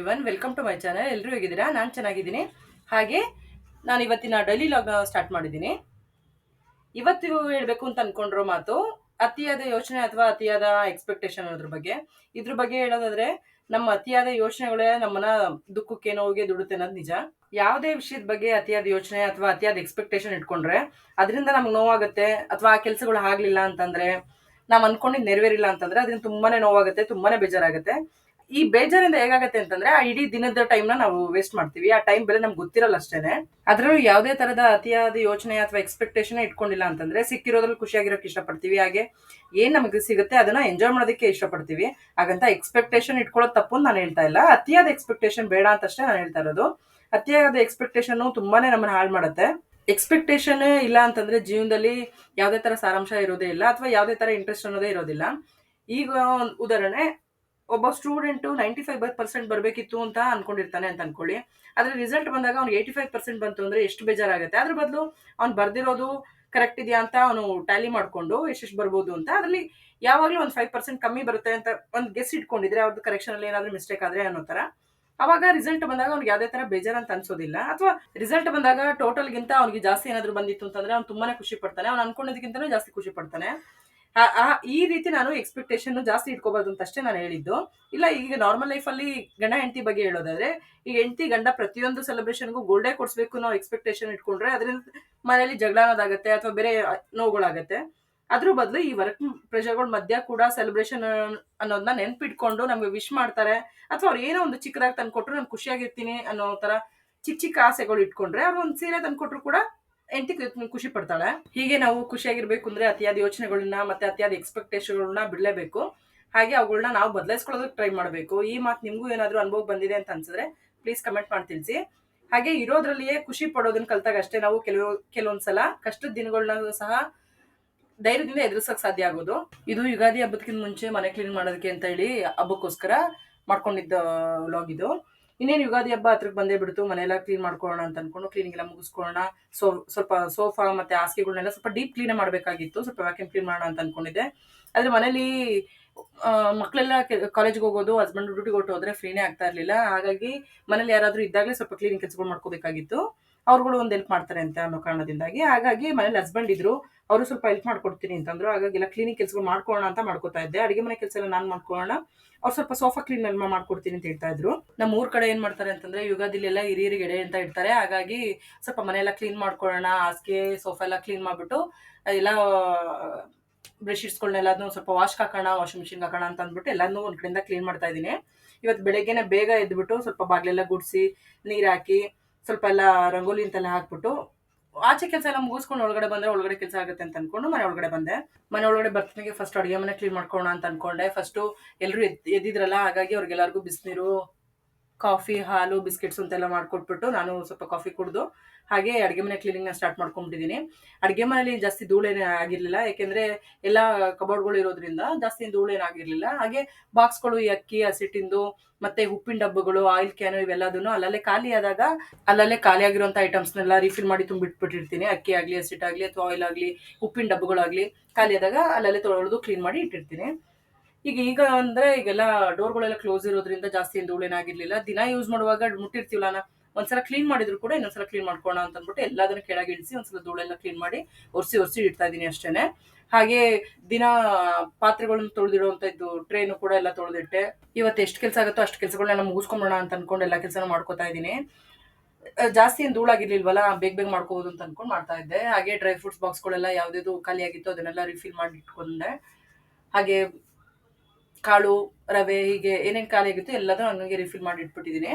Everyone, welcome to my channel. ಎಲ್ಲರೂ ಹೇಗಿದ್ದೀರಾ? ನಾನು ಚೆನ್ನಾಗಿದ್ದೀನಿ. ಹಾಗೆ ನಾನು ಇವತ್ತಿನ ಡೈಲಿ ಲಾಗ್ನ ಸ್ಟಾರ್ಟ್ ಮಾಡಿದ್ದೀನಿ. ಇವತ್ತು ಹೇಳಬೇಕು ಅಂತ ಅನ್ಕೊಂಡಿರೋ ಮಾತು ಅತಿಯಾದ ಯೋಚನೆ ಅಥವಾ ಅತಿಯಾದ ಎಕ್ಸ್ಪೆಕ್ಟೇಷನ್ ಇದ್ರ ಬಗ್ಗೆ ಹೇಳೋದಾದ್ರೆ, ನಮ್ಮ ಅತಿಯಾದ ಯೋಚನೆಗಳೇ ನಮ್ಮನ್ನ ದುಃಖಕ್ಕೆ, ನೋವಿಗೆ ದುಡುತ್ತೆ ಅನ್ನೋದು ನಿಜ. ಯಾವುದೇ ವಿಷಯದ ಬಗ್ಗೆ ಅತಿಯಾದ ಯೋಚನೆ ಅಥವಾ ಅತಿಯಾದ ಎಕ್ಸ್ಪೆಕ್ಟೇಷನ್ ಇಟ್ಕೊಂಡ್ರೆ ಅದರಿಂದ ನಮ್ಗೆ ನೋವಾಗುತ್ತೆ. ಅಥವಾ ಆ ಕೆಲಸಗಳು ಆಗ್ಲಿಲ್ಲ ಅಂತಂದ್ರೆ, ನಾವ್ ಅನ್ಕೊಂಡಿದ್ ನೆರವೇರಿಲ್ಲ ಅಂತಂದ್ರೆ ಅದರಿಂದ ತುಂಬಾನೇ ನೋವಾಗುತ್ತೆ, ತುಂಬಾನೇ ಬೇಜಾರಾಗುತ್ತೆ. ಈ ಬೇಜಾರಿಂದ ಹೇಗಾಗತ್ತೆ ಅಂತಂದ್ರೆ, ಆ ಇಡೀ ದಿನದ ಟೈಮ್ನ ನಾವು ವೇಸ್ಟ್ ಮಾಡ್ತೀವಿ. ಆ ಟೈಮ್ ಬೆಲೆ ನಮ್ಗೆ ಗೊತ್ತಿರಲ್ಲ ಅಷ್ಟೇನೆ. ಅದ್ರಲ್ಲೂ ಯಾವುದೇ ತರದ ಅತಿಯಾದ ಯೋಚನೆ ಅಥವಾ ಎಕ್ಸ್ಪೆಕ್ಟೇಷನ್ ಇಟ್ಕೊಂಡಿಲ್ಲ ಅಂತಂದ್ರೆ, ಸಿಕ್ಕಿರೋದ್ರಲ್ಲಿ ಖುಷಿಯಾಗಿರೋಕೆ ಇಷ್ಟಪಡ್ತೀವಿ. ಹಾಗೆ ಏನ್ ನಮಗೆ ಸಿಗುತ್ತೆ ಅದನ್ನ ಎಂಜಾಯ್ ಮಾಡೋದಕ್ಕೆ ಇಷ್ಟಪಡ್ತೀವಿ. ಹಾಗಂತ ಎಕ್ಸ್ಪೆಕ್ಟೇಷನ್ ಇಟ್ಕೊಳ್ಳೋದು ತಪ್ಪು ಅಂತ ನಾನು ಹೇಳ್ತಾ ಇಲ್ಲ. ಅತಿಯಾದ ಎಕ್ಸ್ಪೆಕ್ಟೇಷನ್ ಬೇಡ ಅಂತ ಅಷ್ಟೇ ನಾನು ಹೇಳ್ತಾ ಇರೋದು. ಅತಿಯಾದ ಎಕ್ಸ್ಪೆಕ್ಟೇಷನ್ ತುಂಬಾನೇ ನಮ್ಮನ್ನ ಹಾಳು ಮಾಡುತ್ತೆ. ಎಕ್ಸ್ಪೆಕ್ಟೇಷನ್ ಇಲ್ಲ ಅಂತಂದ್ರೆ ಜೀವನದಲ್ಲಿ ಯಾವುದೇ ತರ ಸಾರಾಂಶ ಇರೋದೇ ಇಲ್ಲ, ಅಥವಾ ಯಾವುದೇ ತರ ಇಂಟ್ರೆಸ್ಟ್ ಅನ್ನೋದೇ ಇರೋದಿಲ್ಲ. ಈಗ ಒಂದ್ ಉದಾಹರಣೆ, ಒಬ್ಬ ಸ್ಟೂಡೆಂಟ್ 95% ಬರ್ಬೇಕಿತ್ತು ಅಂತ ಅನ್ಕೊಂಡಿರ್ತಾನೆ ಅಂತ ಅನ್ಕೊಳ್ಳಿ. ಆದ್ರೆ ರಿಸಲ್ಟ್ ಬಂದಾಗ ಅವ್ನು 85% ಬಂತು ಅಂದ್ರೆ ಎಷ್ಟು ಬೇಜಾರಾಗುತ್ತೆ. ಅದ್ರ ಬದಲು ಅವ್ನು ಬರ್ದಿರೋದು ಕರೆಕ್ಟ್ ಇದೆಯಾ ಅಂತ ಅವನು ಟ್ಯಾಲಿ ಮಾಡ್ಕೊಂಡು ಎಷ್ಟೆಷ್ಟು ಬರ್ಬೋದು ಅಂತ, ಅದ್ರಲ್ಲಿ ಯಾವಾಗ್ಲೂ ಒಂದು 5% ಕಮ್ಮಿ ಬರುತ್ತೆ ಅಂತ ಒಂದು ಗೆಸ್ ಇಟ್ಕೊಂಡಿದ್ರೆ, ಅವ್ರದ್ದು ಕರೆಕ್ಷನ್ ಅಲ್ಲಿ ಏನಾದ್ರೂ ಮಿಸ್ಟೇಕ್ ಆದ್ರೆ ಅನ್ನೋ ತರ, ಅವಾಗ ರಿಸಲ್ಟ್ ಬಂದಾಗ ಅವ್ನಿಗೆ ಯಾವುದೇ ತರ ಬೇಜಾರ್ ಅಂತ ಅನ್ಸೋದಿಲ್ಲ. ಅಥವಾ ರಿಸಲ್ಟ್ ಬಂದಾಗ ಟೋಟಲ್ಗಿಂತ ಅವ್ನಿಗೆ ಜಾಸ್ತಿ ಏನಾದ್ರು ಬಂದಿತ್ತು ಅಂತಂದ್ರೆ ಅವ್ನು ತುಂಬಾನೇ ಖುಷಿ ಪಡ್ತಾನೆ. ಅವ್ನು ಅನ್ಕೊಂಡಿದ್ದಕ್ಕಿಂತನೂ ಜಾಸ್ತಿ ಖುಷಿ ಪಡ್ತಾನೆ. ಈ ರೀತಿ ನಾನು ಎಕ್ಸ್ಪೆಕ್ಟೇಷನ್ ಜಾಸ್ತಿ ಇಟ್ಕೋಬಾರ್ದು ಅಂತ ಅಷ್ಟೇ ನಾನು ಹೇಳಿದ್ದು. ಇಲ್ಲ, ಈಗ ನಾರ್ಮಲ್ ಲೈಫ್ ಅಲ್ಲಿ ಗಂಡ ಹೆಂಡತಿ ಬಗ್ಗೆ ಹೇಳೋದಾದ್ರೆ, ಈಗ ಹೆಂಡತಿ ಗಂಡ ಪ್ರತಿಯೊಂದು ಸೆಲೆಬ್ರೇಷನ್ಗೂ ಗೋಲ್ಡೇ ಕೊಡ್ಸ್ಬೇಕು ನಾವು ಎಕ್ಸ್ಪೆಕ್ಟೇಷನ್ ಇಟ್ಕೊಂಡ್ರೆ ಅದರಿಂದ ಮನೆಯಲ್ಲಿ ಜಗಳ ಅನ್ನೋದಾಗತ್ತೆ ಅಥವಾ ಬೇರೆ ನೋವುಗಳಾಗತ್ತೆ. ಅದ್ರ ಬದಲು ಈ ವರ್ಕ್ ಪ್ರೆಷರ್ಗಳ ಮಧ್ಯ ಕೂಡ ಸೆಲೆಬ್ರೇಷನ್ ಅನ್ನೋದನ್ನ ನೆನ್ಪಿಟ್ಕೊಂಡು ನಮ್ಗೆ ವಿಶ್ ಮಾಡ್ತಾರೆ, ಅಥವಾ ಅವ್ರು ಏನೋ ಒಂದು ಚಿಕ್ಕದಾಗಿ ತಂದ್ಕೊಟ್ರು ನಾನು ಖುಷಿಯಾಗಿರ್ತೀನಿ ಅನ್ನೋ ತರ ಚಿಕ್ಕ ಚಿಕ್ಕ ಆಸೆಗಳು ಇಟ್ಕೊಂಡ್ರೆ, ಅವ್ರು ಒಂದು ಸೀರೆ ತಂದ್ಕೊಟ್ರು ಕೂಡ ಹೆಂಡತಿ ಖುಷಿ ಪಡ್ತಾಳೆ. ಹೀಗೆ ನಾವು ಖುಷಿಯಾಗಿರ್ಬೇಕು ಅಂದ್ರೆ ಅತಿಯಾದ ಯೋಚನೆಗಳನ್ನ ಮತ್ತೆ ಅತಿಯಾದ ಎಕ್ಸ್ಪೆಕ್ಟೇಷನ್ಗಳನ್ನ ಬಿಡಲೇಬೇಕು. ಹಾಗೆ ಅವುಗಳನ್ನ ನಾವು ಬದಲಾಯಿಸ್ಕೊಳ್ಳೋದಕ್ಕೆ ಟ್ರೈ ಮಾಡಬೇಕು. ಈ ಮಾತು ನಿಮ್ಗೂ ಏನಾದ್ರೂ ಅನುಭವ ಬಂದಿದೆ ಅಂತ ಅನ್ಸಿದ್ರೆ ಪ್ಲೀಸ್ ಕಮೆಂಟ್ ಮಾಡಿ ತಿಳಿಸಿ. ಹಾಗೆ ಇರೋದ್ರಲ್ಲಿಯೇ ಖುಷಿ ಪಡೋದನ್ನ ಕಲ್ತಾಗ ಅಷ್ಟೇ ನಾವು ಕೆಲವೊಂದ್ಸಲ ಕಷ್ಟದ ದಿನಗಳನ್ನ ಸಹ ಧೈರ್ಯದಿಂದ ಎದುರಿಸಕ್ ಸಾಧ್ಯ ಆಗೋದು. ಇದು ಯುಗಾದಿ ಹಬ್ಬದಕ್ಕಿಂತ ಮುಂಚೆ ಮನೆ ಕ್ಲೀನ್ ಮಾಡೋದಕ್ಕೆ ಅಂತ ಹೇಳಿ ಹಬ್ಬಕ್ಕೋಸ್ಕರ ಮಾಡ್ಕೊಂಡಿದ್ದ ವ್ಲಾಗ್ ಇದು. ಇನ್ನೇನು ಯುಗಾದಿ ಹಬ್ಬ ಹತ್ರಕ್ಕೆ ಬಂದೇ ಬಿಡ್ತು, ಮನೆಯೆಲ್ಲ ಕ್ಲೀನ್ ಮಾಡ್ಕೊಳ್ಳೋಣ ಅಂತ ಅನ್ಕೊಂಡು ಕ್ಲೀನಿಂಗ್ ಎಲ್ಲ ಮುಗಿಸ್ಕೊಳ್ಳೋಣ. ಸ್ವಲ್ಪ ಸೋಫಾ ಮತ್ತೆ ಹಾಸಿಗೆಗಳನ್ನೆಲ್ಲ ಸ್ವಲ್ಪ ಡೀಪ್ ಕ್ಲೀನ್ ಮಾಡಬೇಕಾಗಿತ್ತು, ಸ್ವಲ್ಪ ವ್ಯಾಕ್ಯೂಮ್ ಕ್ಲೀನ್ ಮಾಡೋಣ ಅಂತ ಅನ್ಕೊಂಡಿದ್ದೆ. ಆದ್ರೆ ಮನೇಲಿ ಮಕ್ಕಳೆಲ್ಲ ಕಾಲೇಜ್ಗೆ ಹೋಗೋದು, ಹಸ್ಬೆಂಡ್ ಡ್ಯೂಟಿಗೆ ಹೊರಟು ಹೋದ್ರೆ ಫ್ರೀನೇ ಆಗ್ತಾ ಇರ್ಲಿಲ್ಲ. ಹಾಗಾಗಿ ಮನೇಲಿ ಯಾರಾದ್ರೂ ಇದ್ದಾಗಲೇ ಸ್ವಲ್ಪ ಕ್ಲೀನಿಂಗ್ ಕೆಲಸಗಳು ಮಾಡ್ಕೋಬೇಕಾಗಿತ್ತು. ಅವ್ರುಗಳು ಒಂದು ಹೆಲ್ಪ್ ಮಾಡ್ತಾರೆ ಅಂತ ಅನ್ನೋ ಕಾರಣದಿಂದಾಗಿ, ಹಾಗಾಗಿ ಮನೇಲಿ ಹಸ್ಬೆಂಡ್ ಇದ್ರು, ಅವರು ಸ್ವಲ್ಪ ಹೆಲ್ಪ್ ಮಾಡ್ಕೊಡ್ತೀನಿ ಅಂತಂದ್ರು. ಹಾಗಾಗಿ ಎಲ್ಲ ಕ್ಲೀನಿಂಗ್ ಕೆಲಸಗಳು ಮಾಡ್ಕೊಳ್ಳೋಣ ಅಂತ ಮಾಡ್ಕೋತಾ ಇದ್ದೆ. ಅಡಿಗೆ ಮನೆ ಕೆಲಸ ಎಲ್ಲ ನಾನು ಮಾಡ್ಕೊಳ್ಳೋಣ, ಅವ್ರು ಸ್ವಲ್ಪ ಸೋಫಾ ಕ್ಲೀನ್ ಎಲ್ಲ ಮಾಡ್ಕೊಡ್ತೀನಿ ಅಂತ ಹೇಳ್ತಾ ಇದ್ರು. ನಮ್ಮ ಊರ್ ಕಡೆ ಏನ್ ಮಾಡ್ತಾರೆ ಅಂತಂದ್ರೆ, ಯುಗಾದಿಲಿ ಎಲ್ಲ ಹಿರಿಯರಿಗೆ ಎಡೆ ಅಂತ ಇಡ್ತಾರೆ. ಹಾಗಾಗಿ ಸ್ವಲ್ಪ ಮನೆಯೆಲ್ಲ ಕ್ಲೀನ್ ಮಾಡ್ಕೊಳ್ಳೋಣ, ಹಾಸಿಗೆ ಸೋಫಾ ಎಲ್ಲ ಕ್ಲೀನ್ ಮಾಡ್ಬಿಟ್ಟು ಎಲ್ಲ ಬೆಡ್ಶೀಟ್ಸ್ಗಳನ್ನೆಲ್ಲದನ್ನು ಸ್ವಲ್ಪ ವಾಶ್ಗೆ ಹಾಕೋಣ, ವಾಷಿಂಗ್ ಮಿಷಿನ್ಗೆ ಹಾಕೋಣ ಅಂತ ಅಂದ್ಬಿಟ್ಟು ಎಲ್ಲಾನು ಒಂದ್ ಕಡೆಯಿಂದ ಕ್ಲೀನ್ ಮಾಡ್ತಾ ಇದ್ದೀನಿ. ಇವತ್ತು ಬೆಳಗ್ಗೆನೆ ಬೇಗ ಎದ್ಬಿಟ್ಟು ಸ್ವಲ್ಪ ಬಾಗ್ಲೆಲ್ಲ ಗುಡಿಸಿ ನೀರ್ ಹಾಕಿ ಸ್ವಲ್ಪ ಎಲ್ಲ ರಂಗೋಲಿ ಅಂತೆಲ್ಲ ಹಾಕ್ಬಿಟ್ಟು ಆಚೆ ಕೆಲಸ ಎಲ್ಲ ಮುಗಿಸ್ಕೊಂಡು ಒಳಗಡೆ ಬಂದ್ರೆ ಒಳಗಡೆ ಕೆಲಸ ಆಗುತ್ತೆ ಅಂತ ಅನ್ಕೊಂಡು ಮನೆ ಒಳಗಡೆ ಬಂದೆ. ಮನೆ ಒಳಗಡೆ ಬರ್ತೀನಿ, ಫಸ್ಟ್ ಅಡುಗೆ ಮನೆ ಕ್ಲೀನ್ ಮಾಡ್ಕೊಳ್ಳೋಣ ಅಂತ ಅನ್ಕೊಂಡೆ. ಫಸ್ಟು ಎಲ್ಲರೂ ಎದ್ದಿದ್ರಲ್ಲ, ಹಾಗಾಗಿ ಅವ್ರಿಗೆಲ್ಲರಿಗೂ ಬಿಸಿನೀರು, ಕಾಫಿ, ಹಾಲು, ಬಿಸ್ಕೆಟ್ಸ್ ಅಂತೆಲ್ಲ ಮಾಡ್ಕೊಟ್ಬಿಟ್ಟು ನಾನು ಸ್ವಲ್ಪ ಕಾಫಿ ಕುಡಿದು ಹಾಗೆ ಅಡುಗೆ ಮನೆ ಕ್ಲೀನಿಂಗ್ನ ಸ್ಟಾರ್ಟ್ ಮಾಡ್ಕೊಂಡ್ಬಿಟ್ಟಿದ್ದೀನಿ. ಅಡುಗೆ ಮನೇಲಿ ಜಾಸ್ತಿ ಧೂಳೇನೇ ಆಗಿರಲಿಲ್ಲ, ಯಾಕೆಂದರೆ ಎಲ್ಲ ಕಬೋರ್ಡ್ಗಳು ಇರೋದ್ರಿಂದ ಜಾಸ್ತಿ ಧೂಳೇನಾಗಿರಲಿಲ್ಲ. ಹಾಗೆ ಬಾಕ್ಸ್ಗಳು, ಈ ಅಕ್ಕಿ, ಹಸಿಟ್ಟಿಂದು ಮತ್ತೆ ಉಪ್ಪಿನ ಡಬ್ಬಗಳು, ಆಯಿಲ್ ಕ್ಯಾನು ಇವೆಲ್ಲದನ್ನು ಅಲ್ಲಲ್ಲೇ ಖಾಲಿ ಆದಾಗ ಅಲ್ಲಲ್ಲೇ ಖಾಲಿ ಆಗಿರುವಂಥ ಐಟಮ್ಸ್ನೆಲ್ಲ ರೀಫಿಲ್ ಮಾಡಿ ತುಂಬಿಟ್ಬಿಟ್ಟಿರ್ತೀನಿ. ಅಕ್ಕಿ ಆಗಲಿ, ಹಸಿಟ್ಟಾಗಲಿ ಅಥವಾ ಆಯಿಲ್ ಆಗಲಿ, ಉಪ್ಪಿನ ಡಬ್ಬಗಳಾಗಲಿ ಖಾಲಿ ಆದಾಗ ಅಲ್ಲಲ್ಲೇ ತೊಳೆದು ಕ್ಲೀನ್ ಮಾಡಿ ಇಟ್ಟಿರ್ತೀನಿ. ಈಗ ಅಂದ್ರೆ ಈಗೆಲ್ಲ ಡೋರ್ಗಳೆಲ್ಲ ಕ್ಲೋಸ್ ಇರೋದ್ರಿಂದ ಜಾಸ್ತಿ ಏನು ಧೂಳೇನಾಗಿರ್ಲಿಲ್ಲ. ದಿನ ಯೂಸ್ ಮಾಡುವಾಗ ಮುಟ್ಟಿರ್ತೀವಲ್ಲ, ಒಂದ್ಸಲ ಕ್ಲೀನ್ ಮಾಡಿದ್ರು ಕೂಡ ಇನ್ನೊಂದ್ಸಲ ಕ್ಲೀನ್ ಮಾಡ್ಕೋಣ ಅಂತ ಅಂದ್ಬಿಟ್ಟು ಎಲ್ಲದನ್ನು ಕೆಳಗೆ ಇಳಿಸಿ ಒಂದ್ಸಲ ಧೂಳೆಲ್ಲ ಕ್ಲೀನ್ ಮಾಡಿ ಒರೆಸಿ ಇಡ್ತಾ ಇದ್ದೀನಿ ಅಷ್ಟೇನೆ. ಹಾಗೆ ದಿನ ಪಾತ್ರೆಗಳನ್ನ ತೊಳೆದಿಡುವಂಥದ್ದು ಟ್ರೇನು ಕೂಡ ಎಲ್ಲ ತೊಳೆದಿಟ್ಟೆ. ಇವತ್ತು ಎಷ್ಟು ಕೆಲಸ ಆಗುತ್ತೋ ಅಷ್ಟು ಕೆಲಸಗಳನ್ನೆಲ್ಲ ಮುಗಿಸ್ಕೊಂಬೋಣ ಅಂತ ಅನ್ಕೊಂಡು ಎಲ್ಲ ಕೆಲಸನ ಮಾಡ್ಕೋತಾ ಇದ್ದೀನಿ. ಜಾಸ್ತಿ ಏನು ಧೂಳಾಗಿರ್ಲಿಲ್ವಲ್ಲ, ಬೇಗ ಮಾಡ್ಕೋಬೋದು ಅಂತ ಅನ್ಕೊಂಡು ಮಾಡ್ತಾ ಇದ್ದೆ. ಹಾಗೆ ಡ್ರೈ ಫ್ರೂಟ್ಸ್ ಬಾಕ್ಸ್ಗಳೆಲ್ಲ ಯಾವ್ದು ಖಾಲಿ ಆಗಿತ್ತು ಅದನ್ನೆಲ್ಲ ರಿಫಿಲ್ ಮಾಡಿ ಇಟ್ಕೊಂಡೆ. ಹಾಗೆ ಕಾಳು, ರವೆ, ಹೀಗೆ ಏನೇನು ಖಾಲಿ ಆಗಿತ್ತು ಎಲ್ಲದೂ ನನಗೆ ರಿಫಿಲ್ ಮಾಡಿ ಇಟ್ಬಿಟ್ಟಿದ್ದೀನಿ.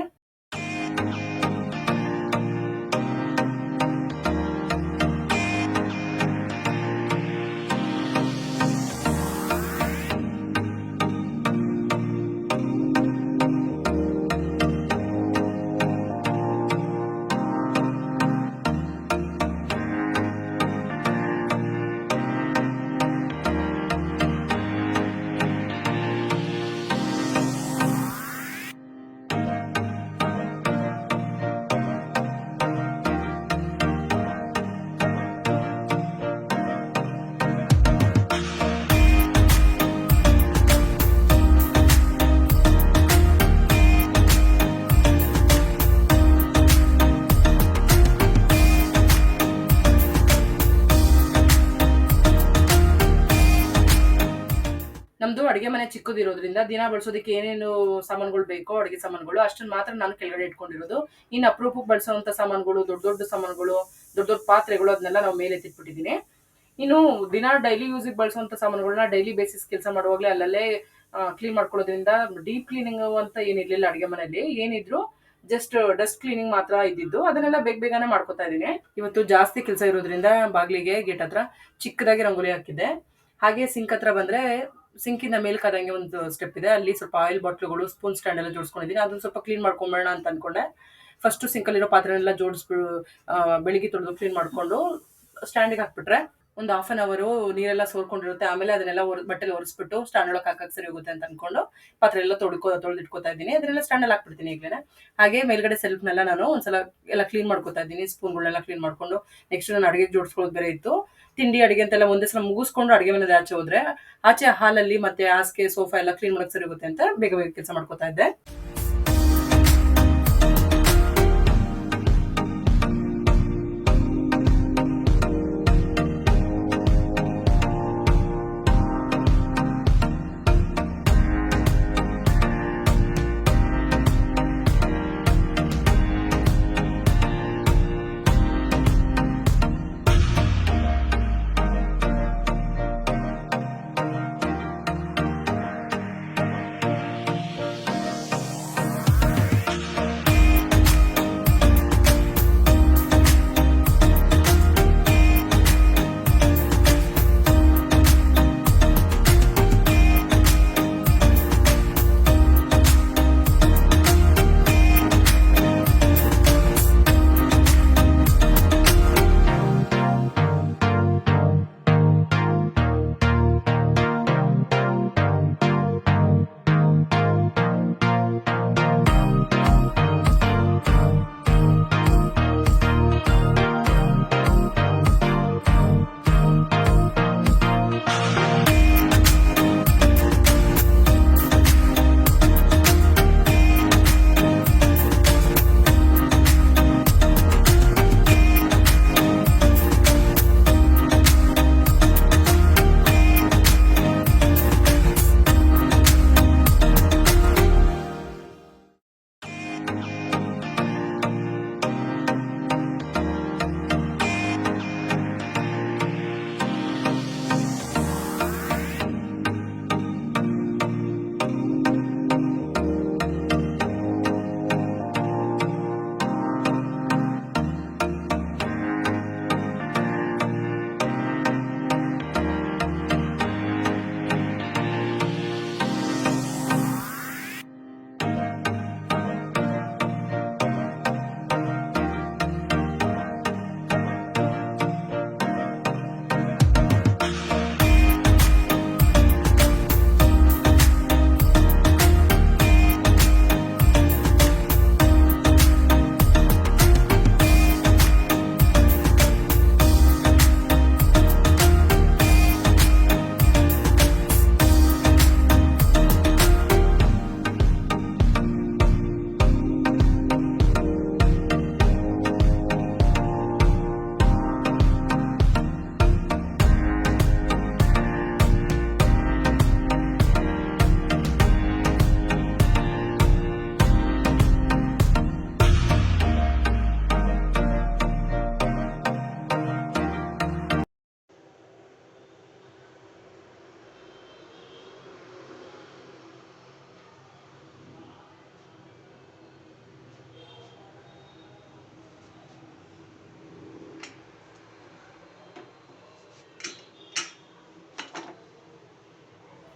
ನಮ್ದು ಅಡುಗೆ ಮನೆ ಚಿಕ್ಕದಿರೋದ್ರಿಂದ ದಿನ ಬಳಸೋದಕ್ಕೆ ಏನೇನು ಸಾಮಾನುಗಳು ಬೇಕೋ ಅಡುಗೆ ಸಾಮಾನುಗಳು ಅಷ್ಟನ್ನ ಮಾತ್ರ ನಾನು ಕೆಳಗಡೆ ಇಟ್ಕೊಂಡಿರೋದು. ಇನ್ನು ಅಪರೂಪಕ್ಕೆ ಬಳಸೋವಂಥ ಸಾಮಾನುಗಳು, ದೊಡ್ಡ ದೊಡ್ಡ ಸಾಮಾನುಗಳು, ದೊಡ್ಡ ದೊಡ್ಡ ಪಾತ್ರೆಗಳು ಅದನ್ನೆಲ್ಲ ನಾವು ಮೇಲೆ ಎತ್ತಿಟ್ಬಿಟ್ಟಿದ್ದೀನಿ. ಇನ್ನು ದಿನ ಡೈಲಿ ಯೂಸಿಗೆ ಬಳಸುವಂಥ ಸಾಮಾನುಗಳನ್ನ ಡೈಲಿ ಬೇಸಿಸ್ ಕೆಲಸ ಮಾಡುವಾಗಲೇ ಅಲ್ಲಲ್ಲೇ ಕ್ಲೀನ್ ಮಾಡ್ಕೊಳ್ಳೋದ್ರಿಂದ ಡೀಪ್ ಕ್ಲೀನಿಂಗ್ ಅಂತ ಏನಿರಲಿಲ್ಲ ಅಡುಗೆ ಮನೆಯಲ್ಲಿ. ಏನಿದ್ರು ಜಸ್ಟ್ ಡಸ್ಟ್ ಕ್ಲೀನಿಂಗ್ ಮಾತ್ರ ಇದ್ದಿದ್ದು. ಅದನ್ನೆಲ್ಲ ಬೇಗ ಬೇಗನೆ ಮಾಡ್ಕೊತಾ ಇದ್ದೀನಿ. ಇವತ್ತು ಜಾಸ್ತಿ ಕೆಲಸ ಇರೋದ್ರಿಂದ ಬಾಗಿಲಿಗೆ ಗೇಟ್ ಹತ್ರ ಚಿಕ್ಕದಾಗಿ ರಂಗೋಲಿ ಹಾಕಿದ್ದೆ. ಹಾಗೆ ಸಿಂಕ್ ಹತ್ರ ಬಂದರೆ ಸಿಂಕಿಂದ ಮೇಲ್ಕಾದಂಗೆ ಒಂದು ಸ್ಟೆಪ್ ಇದೆ, ಅಲ್ಲಿ ಸ್ವಲ್ಪ ಆಯಿಲ್ ಬಾಟ್ಲುಗಳು, ಸ್ಪೂನ್ ಸ್ಟ್ಯಾಂಡ್ ಎಲ್ಲ ಜೋಡಿಸ್ಕೊಂಡಿದ್ದೀನಿ. ಅದನ್ನ ಸ್ವಲ್ಪ ಕ್ಲೀನ್ ಮಾಡ್ಕೊಂಬೇಡ ಅಂತ ಅನ್ಕೊಂಡೆ. ಫಸ್ಟು ಸಿಂಕಲ್ಲಿರೋ ಪಾತ್ರೆನೆಲ್ಲ ಜೋಡಿಸ್ಬಿಡು, ಬೆಳಿಗ್ಗೆ ತೊಳೆದು ಕ್ಲೀನ್ ಮಾಡಿಕೊಂಡು ಸ್ಟ್ಯಾಂಡಿಗೆ ಹಾಕ್ಬಿಟ್ರೆ ಒಂದು ಹಾಫ್ ಆನ್ ಅವರು ನೀರೆಲ್ಲ ಸೋರ್ಕೊಂಡಿರುತ್ತೆ. ಆಮೇಲೆ ಅದನ್ನೆಲ್ಲ ಬಟ್ಟೆಲಿ ಒರೆಸ್ಬಿಟ್ಟು ಸ್ಟ್ಯಾಂಡ್ ಒಳಗೆ ಹಾಕಕ್ಕೆ ಸರಿ ಹೋಗುತ್ತೆ ಅಂತ ಅನ್ಕೊಂಡು ಪಾತ್ರೆ ಎಲ್ಲ ತೊಳೆದಿಟ್ಕೋತಾ ಇದ್ದೀನಿ. ಅದನ್ನೆಲ್ಲ ಸ್ಟ್ಯಾಂಡಲ್ಲಿ ಹಾಕ್ಬಿಡ್ತೀನಿ ಈಗಲೇ. ಹಾಗೆ ಮೇಲ್ಗಡೆ ಸೆಲ್ಫ್ನೆಲ್ಲ ನಾನು ಒಂದ್ಸಲ ಎಲ್ಲ ಕ್ಲೀನ್ ಮಾಡ್ಕೋತಾ ಇದ್ದೀನಿ. ಸ್ಪೂನ್ಗಳನ್ನೆಲ್ಲ ಕ್ಲೀನ್ ಮಾಡ್ಕೊಂಡು ನೆಕ್ಸ್ಟ್ ನಾನು ಅಡುಗೆಗೆ ಜೋಡಿಸ್ಕೊಳ್ಳೋದು ಬೇರೆ ಇತ್ತು. ತಿಂಡಿ ಅಡುಗೆ ಅಂತೆಲ್ಲ ಒಂದೇ ಸಲ ಮುಗಿಸ್ಕೊಂಡು ಅಡುಗೆ ಮನೆಯಿಂದ ಆಚೆ ಹೋದ್ರೆ ಆಚೆ ಹಾಲಲ್ಲಿ ಮತ್ತೆ ಹಾಸಿಗೆ ಸೋಫಾ ಎಲ್ಲ ಕ್ಲೀನ್ ಮಾಡಕ್ಕೆ ಸರಿ ಹೋಗುತ್ತೆ ಅಂತ ಬೇಗ ಬೇಗ ಕೆಲಸ ಮಾಡ್ಕೋತಾ ಇದ್ದೆ.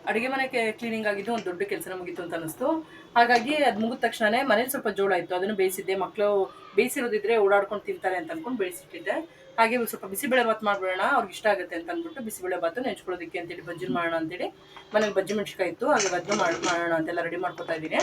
ಅಡುಗೆ ಮನೆ ಕ್ಲೀನಿಂಗ್ ಆಗಿದ್ದು ಒಂದು ದೊಡ್ಡ ಕೆಲಸ ಮುಗೀತು ಅಂತ ಅನಿಸ್ತು. ಹಾಗಾಗಿ ಅದು ಮುಗಿದ ತಕ್ಷಣನೇ ಮನೇಲಿ ಸ್ವಲ್ಪ ಜೋಳ ಇತ್ತು, ಅದನ್ನು ಬೇಯಿಸಿದ್ದೆ. ಮಕ್ಕಳು ಬೇಯಿಸಿರೋದಿದ್ರೆ ಓಡಾಡ್ಕೊಂಡು ತಿಂತಾರೆ ಅಂತ ಅನ್ಕೊಂಡು ಬೇಯಿಸಿಟ್ಟಿದ್ದೆ. ಹಾಗೆ ಸ್ವಲ್ಪ ಬಿಸಿಬೇಳೆ ಭಾತ್ ಮಾಡ್ಬಿಡೋಣ, ಅವ್ರಿಗೆ ಇಷ್ಟ ಆಗುತ್ತೆ ಅಂತ ಅಂದ್ಬಿಟ್ಟು ಬಿಸಿಬೇಳೆ ಭಾತು ನೆಂಚ್ಕೊಳ್ಳೋದಕ್ಕೆ ಅಂತೇಳಿ ಬಜ್ಜಿ ಮಾಡೋಣ ಅಂತೇಳಿ ಮನೇಲಿ ಬಜ್ಜಿ ಮೆಣಸಿಕಾಯಿ ಇತ್ತು, ಹಾಗೆ ಬಜ್ಜಿ ಮಾಡೋಣ ಅಂತೆಲ್ಲ ರೆಡಿ ಮಾಡ್ಕೊತಾ ಇದ್ದೀನಿ.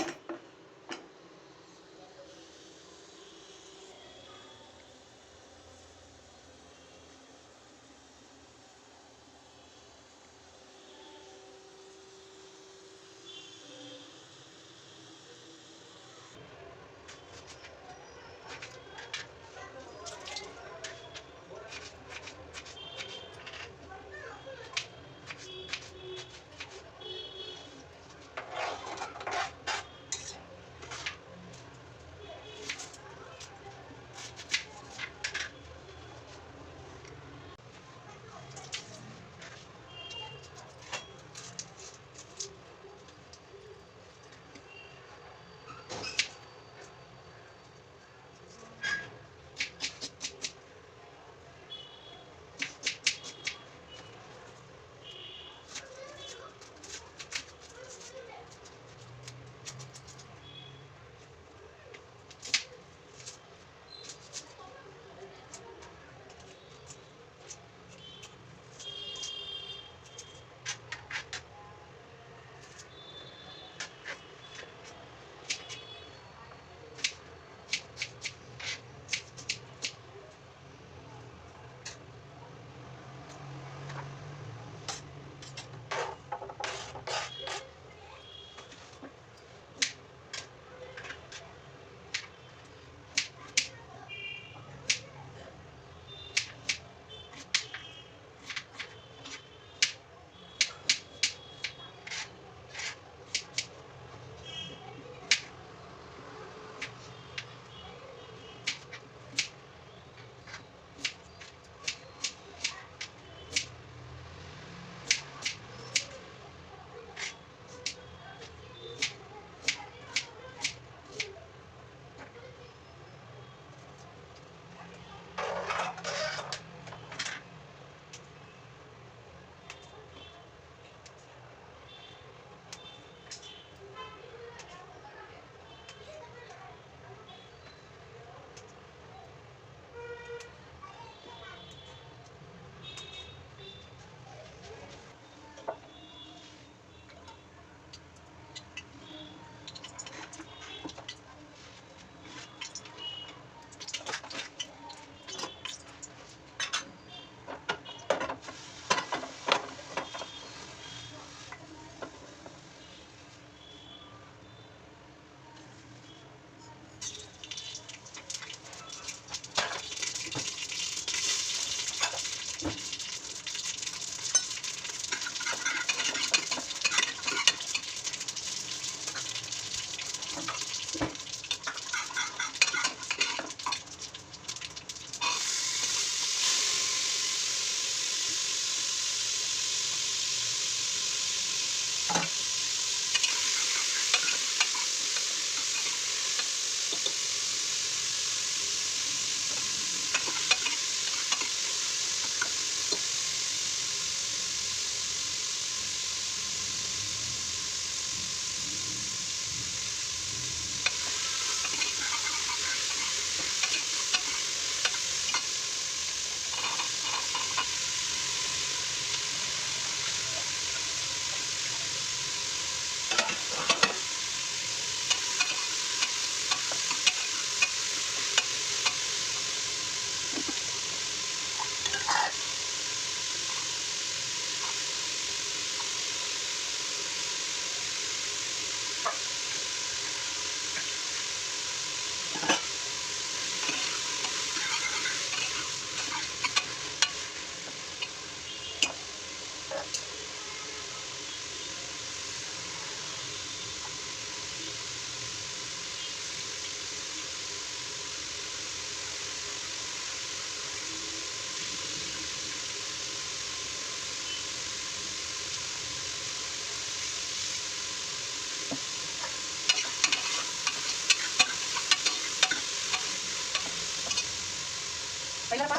Baila pa.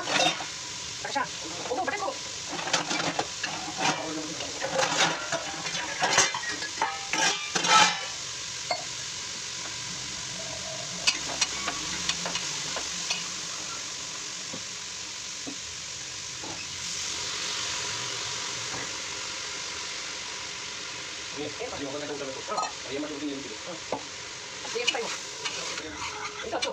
Para siya. Oo, balik ko. Masih mau kena udah betul. Ayam masih begini gitu. Sige, tayo. Ito, ito.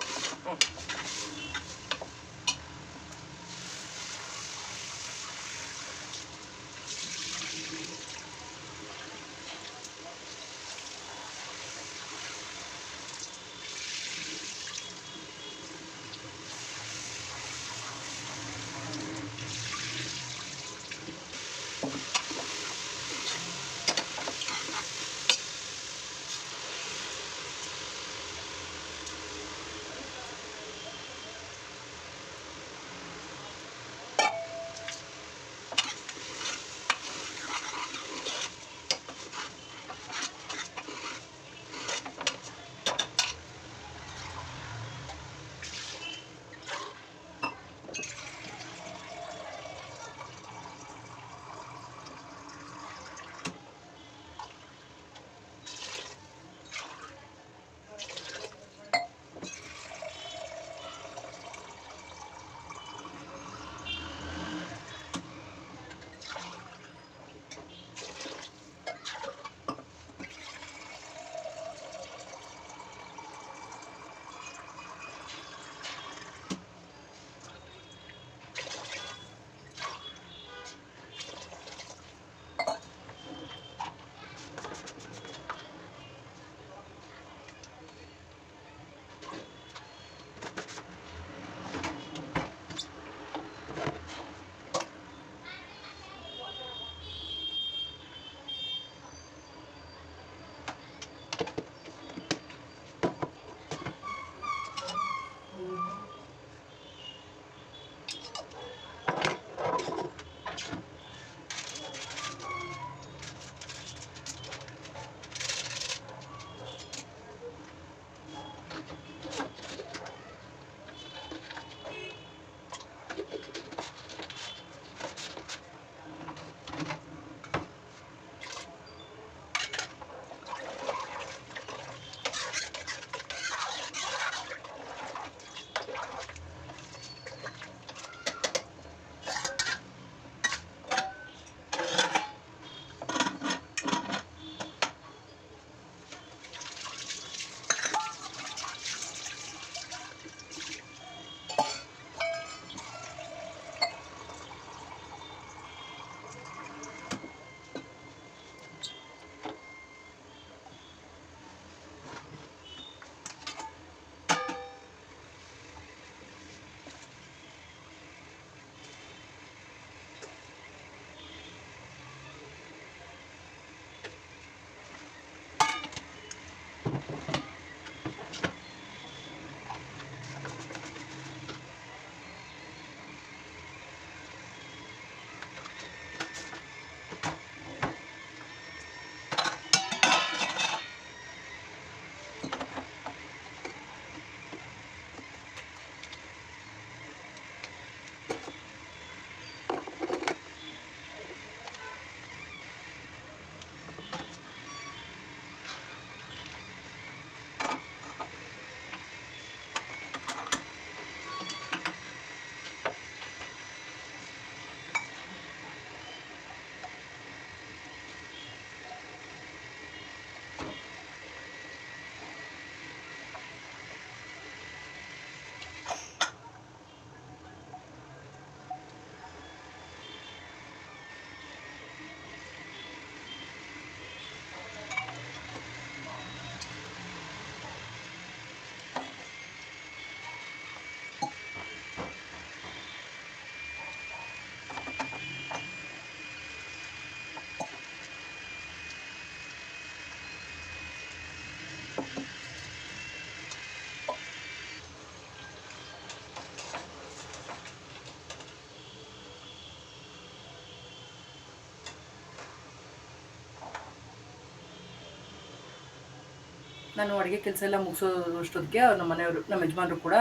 ನಾನು ಅಡುಗೆ ಕೆಲಸ ಎಲ್ಲ ಮುಗಿಸೋಷ್ಟೊತ್ತಿಗೆ ನಮ್ಮ ಮನೆಯವರು, ನಮ್ಮ ಯಜಮಾನರು ಕೂಡ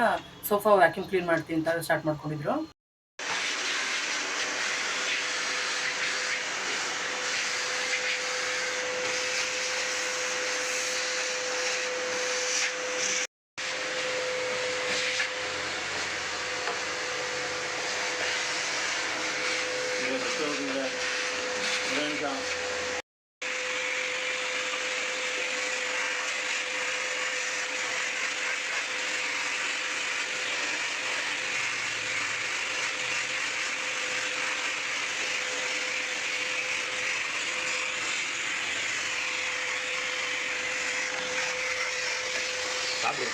ಸೋಫಾ ವ್ಯಾಕ್ಯೂಮ್ ಕ್ಲೀನ್ ಮಾಡ್ತೀನಿ ಅಂತ ಸ್ಟಾರ್ಟ್ ಮಾಡ್ಕೊಂಡಿದ್ರು. ಸಾಕು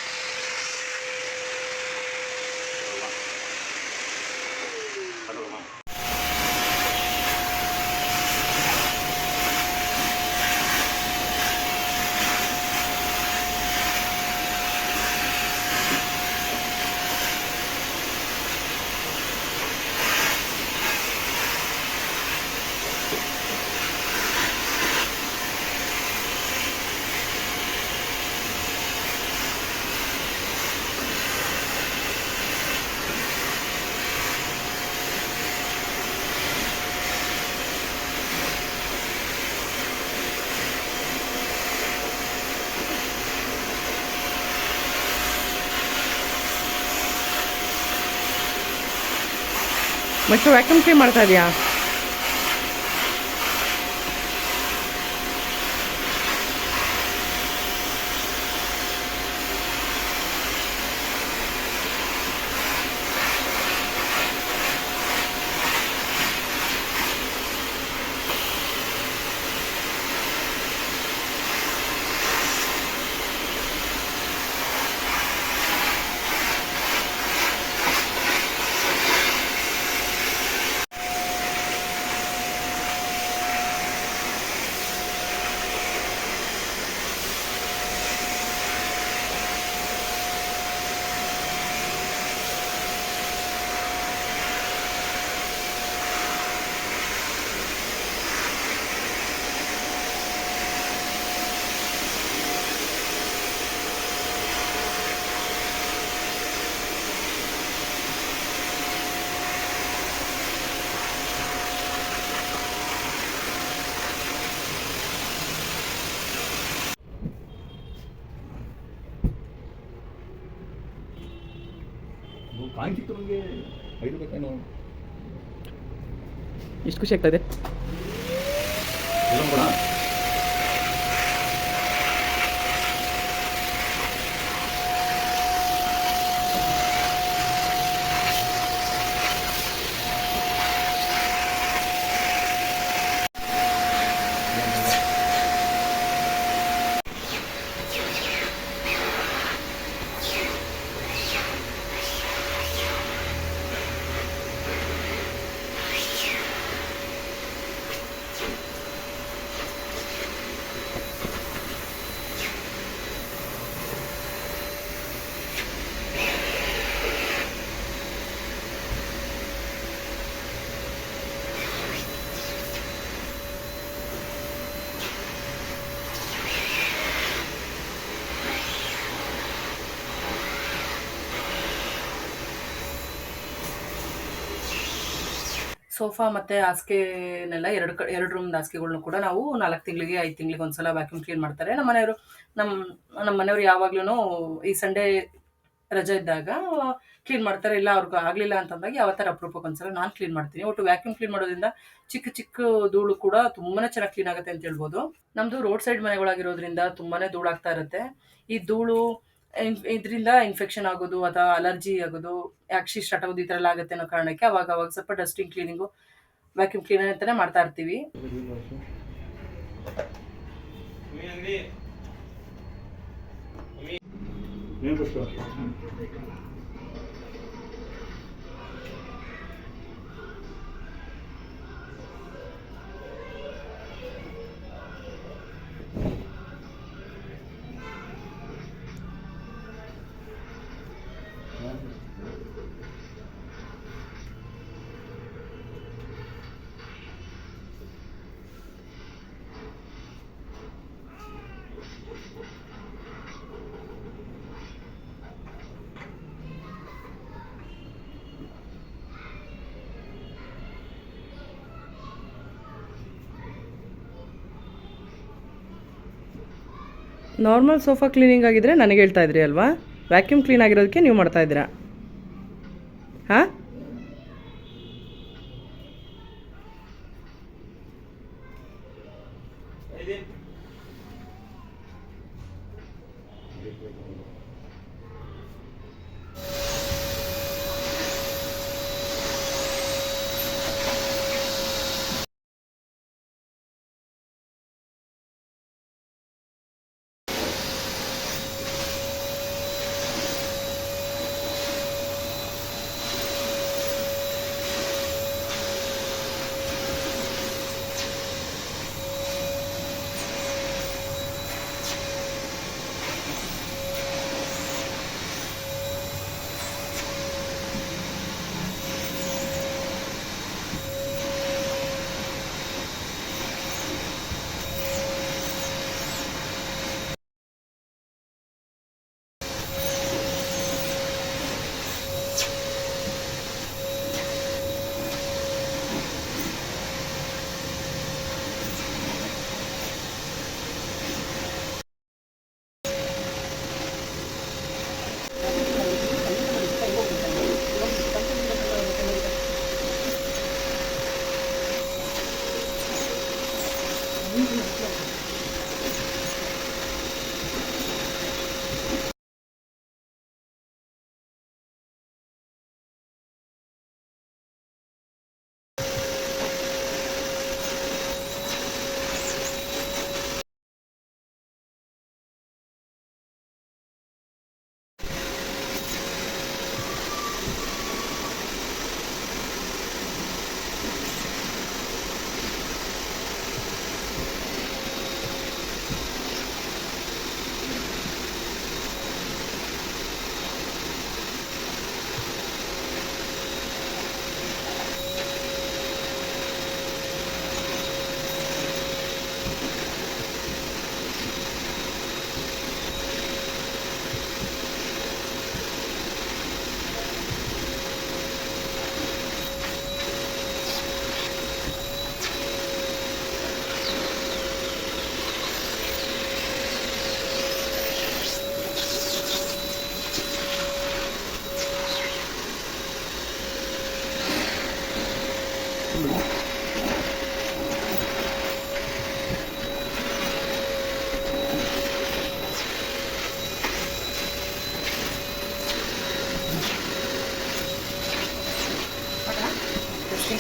ಮತ್ತೆ ವ್ಯಾಕ್ಯೂಮ್ ಕ್ಲೀನ್ ಮಾಡ್ತಾ ಇದೆಯಾ? ಕಾಯಿನ್ ಸಿಕ್ತು ನನಗೆ 5 ರೂಪಾಯಿ ಕಾಯಿನು. ಎಷ್ಟು ಖುಷಿ ಆಗ್ತದೆ. ಕೂಡ ಸೋಫಾ ಮತ್ತು ಹಾಸಿಗೆನೆಲ್ಲ ಎರಡು ರೂಮ್ದು ಹಾಸಿಗೆಗಳ್ನು ಕೂಡ ನಾವು 4 ತಿಂಗಳಿಗೆ 5 ತಿಂಗಳಿಗೆ ಒಂದ್ಸಲ ವ್ಯಾಕ್ಯೂಮ್ ಕ್ಲೀನ್ ಮಾಡ್ತಾರೆ. ನಮ್ಮ ಮನೆಯವರು ಯಾವಾಗ್ಲೂ ಈ ಸಂಡೇ ರಜೆ ಇದ್ದಾಗ ಕ್ಲೀನ್ ಮಾಡ್ತಾರೆ. ಇಲ್ಲ ಅವ್ರಿಗೆ ಆಗಲಿಲ್ಲ ಅಂತಂದಾಗ ಯಾವತ್ತರ ಅಪರೂಪಕ್ಕೆ ಒಂದ್ಸಲ ನಾನು ಕ್ಲೀನ್ ಮಾಡ್ತೀನಿ. ಒಟ್ಟು ವ್ಯಾಕ್ಯೂಮ್ ಕ್ಲೀನ್ ಮಾಡೋದ್ರಿಂದ ಚಿಕ್ಕ ಚಿಕ್ಕ ಧೂಳು ಕೂಡ ತುಂಬಾ ಚೆನ್ನಾಗಿ ಕ್ಲೀನ್ ಆಗುತ್ತೆ ಅಂತ ಹೇಳ್ಬೋದು. ನಮ್ಮದು ರೋಡ್ ಸೈಡ್ ಮನೆಗಳಾಗಿರೋದ್ರಿಂದ ತುಂಬಾ ಧೂಳಾಗ್ತಾ ಇರುತ್ತೆ. ಈ ಧೂಳು ಇದರಿಂದ ಇನ್ಫೆಕ್ಷನ್ ಆಗೋದು ಅಥವಾ ಅಲರ್ಜಿ ಆಗೋದು, ಯಾಕ್ಷಿ ಸ್ಟಾರ್ಟ್ ಆಗೋದು, ಈ ಥರ ಎಲ್ಲ ಆಗುತ್ತೆ ಅನ್ನೋ ಕಾರಣಕ್ಕೆ ಅವಾಗ ಸ್ವಲ್ಪ ಡಸ್ಟಿಂಗ್ ಕ್ಲೀನಿಂಗು, ವ್ಯಾಕ್ಯೂಮ್ ಕ್ಲೀನರ್ ಅಂತಾನೆ ಮಾಡ್ತಾ ಇರ್ತೀವಿ. ನಾರ್ಮಲ್ ಸೋಫಾ ಕ್ಲೀನಿಂಗ್ ಆಗಿದ್ರೆ ನನಗೆ ಹೇಳ್ತಾ ಇದ್ರಿ ಅಲ್ವಾ, ವ್ಯಾಕ್ಯೂಮ್ ಕ್ಲೀನ್ ಆಗಿರೋದಕ್ಕೆ ನೀವು ಮಾಡ್ತಾ ಇದ್ದೀರಾ? ಹಾಂ,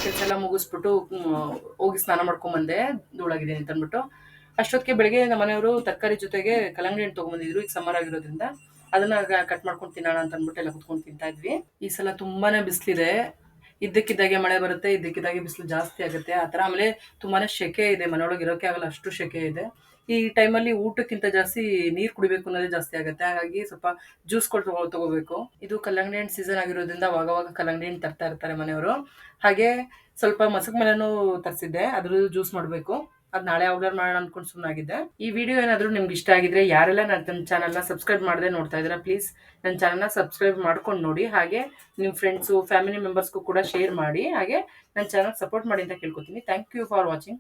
ಕೆಲಸ ಎಲ್ಲ ಮುಗಿಸ್ಬಿಟ್ಟು ಹೋಗಿ ಸ್ನಾನ ಮಾಡ್ಕೊಂಬಂದೆ, ಧೂಳಾಗಿದೆ ಅಂತ ಅಂದ್ಬಿಟ್ಟು. ಅಷ್ಟೊತ್ತಿಗೆ ಬೆಳಗ್ಗೆ ನಮ್ಮ ಮನೆಯವರು ತರಕಾರಿ ಜೊತೆಗೆ ಕಲ್ಲಂಗಡಿ ಹಣ್ಣು ತೊಗೊಂಬಂದಿದ್ರು. ಈಗ ಸಮ್ಮರ್ ಆಗಿರೋದ್ರಿಂದ ಅದನ್ನ ಕಟ್ ಮಾಡ್ಕೊಂಡು ತಿನ್ನೋಣ ಅಂತ ಅಂದ್ಬಿಟ್ಟು ಎಲ್ಲ ಕುತ್ಕೊಂಡು ತಿಂತಾ ಇದ್ವಿ. ಈ ಸಲ ತುಂಬಾನೇ ಬಿಸಿಲಿದೆ, ಇದ್ದಕ್ಕಿದ್ದಾಗೆ ಮಳೆ ಬರುತ್ತೆ, ಇದ್ದಕ್ಕಿದ್ದಾಗೆ ಬಿಸಿಲು ಜಾಸ್ತಿ ಆಗುತ್ತೆ ಆ ಥರ. ಆಮೇಲೆ ತುಂಬಾನೇ ಸೆಕೆ ಇದೆ, ಮನೆಯೊಳಗೆ ಇರೋಕೆ ಆಗಲ್ಲ, ಅಷ್ಟು ಸೆಕೆ ಇದೆ. ಈ ಟೈಮಲ್ಲಿ ಊಟಕ್ಕಿಂತ ಜಾಸ್ತಿ ನೀರು ಕುಡಿಬೇಕು ಅನ್ನೋದೇ ಜಾಸ್ತಿ ಆಗುತ್ತೆ. ಹಾಗಾಗಿ ಸ್ವಲ್ಪ ಜ್ಯೂಸ್ಗಳು ತಗೋಬೇಕು. ಇದು ಕಲ್ಲಂಗಡಿ ಹಣ್ಣು ಸೀಸನ್ ಆಗಿರೋದ್ರಿಂದ ಅವಾಗವಾಗ ಕಲ್ಲಂಗಡಿ ಹಣ್ಣು ತರ್ತಾ ಇರ್ತಾರೆ ಮನೆಯವರು. ಹಾಗೆ ಸ್ವಲ್ಪ ಮಸಕ್ ಮನೆನೂ ತರಿಸಿದ್ದೆ, ಅದ್ರ ಜ್ಯೂಸ್ ಮಾಡಬೇಕು. ಅದು ನಾಳೆ ಆರ್ಡರ್ ಮಾಡೋಣ ಅಂದ್ಕೊಂಡು ಸುಮ್ಮನಾಗಿದ್ದೆ. ಈ ವಿಡಿಯೋ ಏನಾದರೂ ನಿಮ್ಗೆ ಇಷ್ಟ ಆಗಿದ್ರೆ, ಯಾರೆಲ್ಲ ನನ್ನ ಚಾನಲ್ನ ಸಬ್ಸ್ಕ್ರೈಬ್ ಮಾಡದೆ ನೋಡ್ತಾ ಇದ್ದೀರಾ, ಪ್ಲೀಸ್ ನನ್ನ ಚಾನಲ್ನ ಸಬ್ಸ್ಕ್ರೈಬ್ ಮಾಡ್ಕೊಂಡು ನೋಡಿ. ಹಾಗೆ ನಿಮ್ಮ ಫ್ರೆಂಡ್ಸು ಫ್ಯಾಮಿಲಿ ಮೆಂಬರ್ಸ್ಗೂ ಕೂಡ ಶೇರ್ ಮಾಡಿ. ಹಾಗೆ ನನ್ನ ಚಾನಲ್ ಸಪೋರ್ಟ್ ಮಾಡಿ ಅಂತ ಕೇಳ್ಕೊತೀನಿ. Thank you for watching.